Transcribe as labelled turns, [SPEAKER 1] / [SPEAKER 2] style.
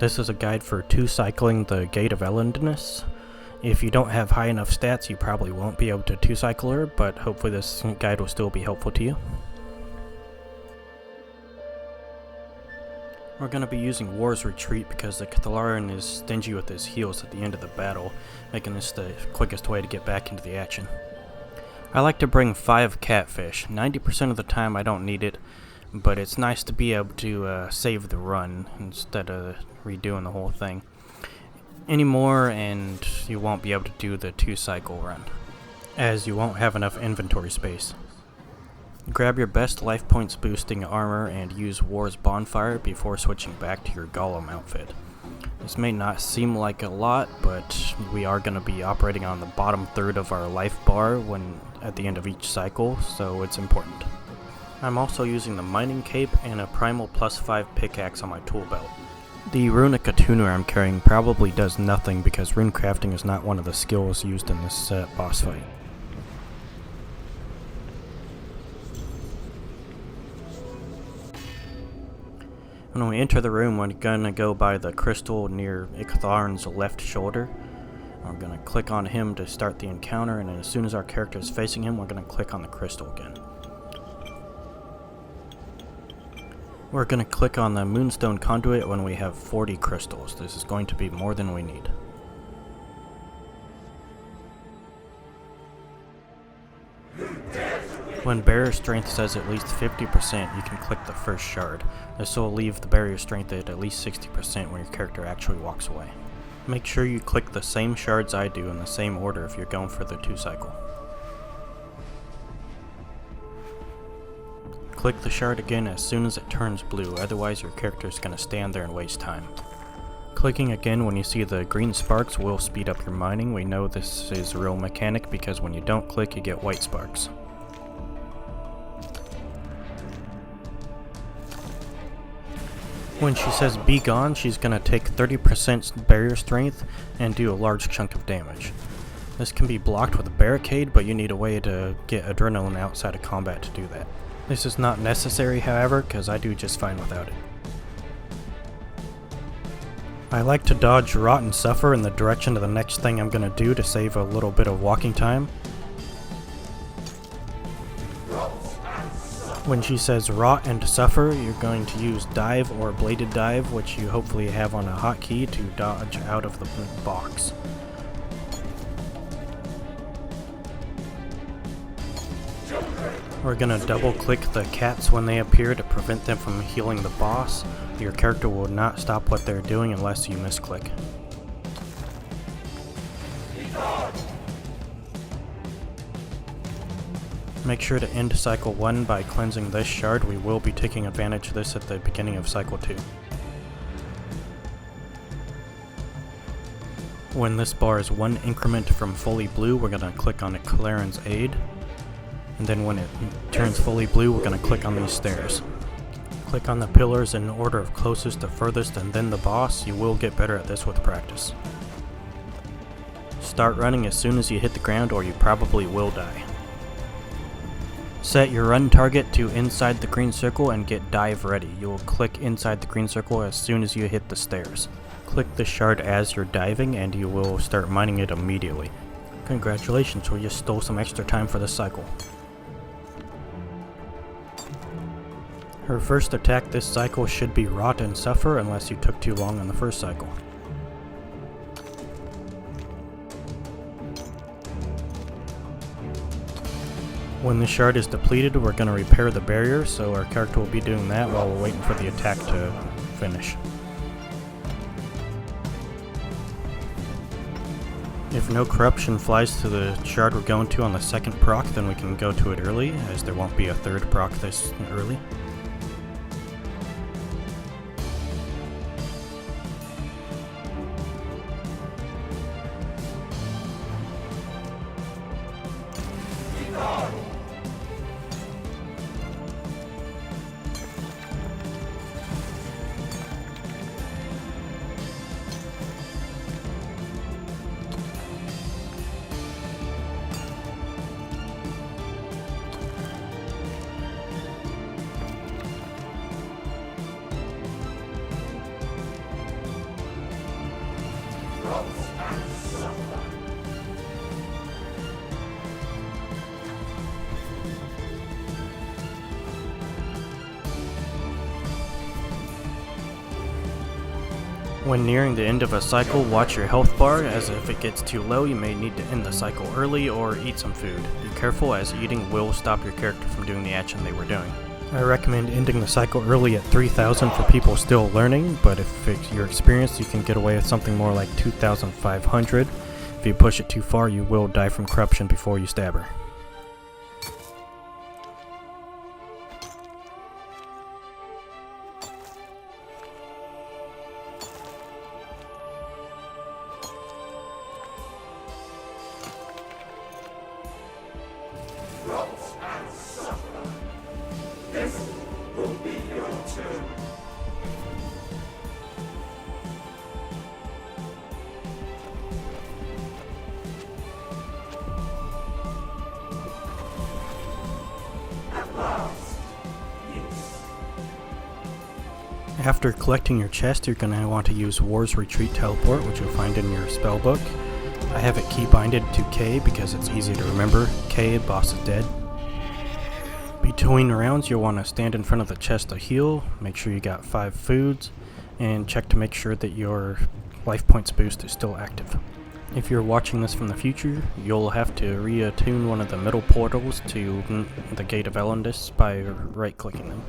[SPEAKER 1] This is a guide for 2-cycling the Gate of Elidinis. If you don't have high enough stats, you probably won't be able to 2-cycle her, but hopefully this guide will still be helpful to you. We're going to be using War's Retreat because the Catalaran is stingy with his heals at the end of the battle, making this the quickest way to get back into the action. I like to bring 5 catfish. 90% of the time I don't need it, but it's nice to be able to save the run instead of redoing the whole thing. Any more and you won't be able to do the 2-cycle run, as you won't have enough inventory space. Grab your best life points boosting armor and use War's Bonfire before switching back to your Golem outfit. This may not seem like a lot, but we are going to be operating on the bottom third of our life bar at the end of each cycle, so it's important. I'm also using the Mining Cape and a Primal +5 pickaxe on my tool belt. The Runic Attuner I'm carrying probably does nothing because rune crafting is not one of the skills used in this boss fight. When we enter the room, we're going to go by the crystal near Ictharan's left shoulder. We're going to click on him to start the encounter, and then as soon as our character is facing him, we're going to click on the crystal again. We're going to click on the Moonstone Conduit when we have 40 crystals. This is going to be more than we need. When barrier strength says at least 50%, you can click the first shard. This will leave the barrier strength at least 60% when your character actually walks away. Make sure you click the same shards I do in the same order if you're going for the 2-cycle. Click the shard again as soon as it turns blue, otherwise your character is going to stand there and waste time. Clicking again when you see the green sparks will speed up your mining. We know this is a real mechanic because when you don't click, you get white sparks. When she says be gone, she's going to take 30% barrier strength and do a large chunk of damage. This can be blocked with a barricade, but you need a way to get adrenaline outside of combat to do that. This is not necessary, however, because I do just fine without it. I like to dodge Rot and Suffer in the direction of the next thing I'm going to do to save a little bit of walking time. When she says Rot and Suffer, you're going to use Dive or Bladed Dive, which you hopefully have on a hotkey to dodge out of the box. We're going to double click the cats when they appear to prevent them from healing the boss. Your character will not stop what they're doing unless you misclick. Make sure to end cycle 1 by cleansing this shard. We will be taking advantage of this at the beginning of cycle 2. When this bar is 1 increment from fully blue, we're going to click on Claren's Aid. And then when it turns fully blue, we're going to click on these stairs. Click on the pillars in order of closest to furthest and then the boss. You will get better at this with practice. Start running as soon as you hit the ground or you probably will die. Set your run target to inside the green circle and get dive ready. You will click inside the green circle as soon as you hit the stairs. Click the shard as you're diving and you will start mining it immediately. Congratulations, we just stole some extra time for this cycle. Her first attack this cycle should be Rot and Suffer unless you took too long on the first cycle. When the shard is depleted, we're going to repair the barrier, so our character will be doing that while we're waiting for the attack to finish. If no corruption flies to the shard we're going to on the second proc, then we can go to it early, as there won't be a third proc this early. When nearing the end of a cycle, watch your health bar, as if it gets too low you may need to end the cycle early or eat some food. Be careful, as eating will stop your character from doing the action they were doing. I recommend ending the cycle early at 3,000 for people still learning, but if you're experienced you can get away with something more like 2,500. If you push it too far you will die from corruption before you stab her. After collecting your chest, you're going to want to use War's Retreat Teleport, which you'll find in your spellbook. I have it keybinded to K because it's easy to remember. K, boss is dead. Between rounds, you'll want to stand in front of the chest to heal, make sure you got 5 foods, and check to make sure that your life points boost is still active. If you're watching this from the future, you'll have to reattune one of the middle portals to the Gate of Elidinis by right-clicking them.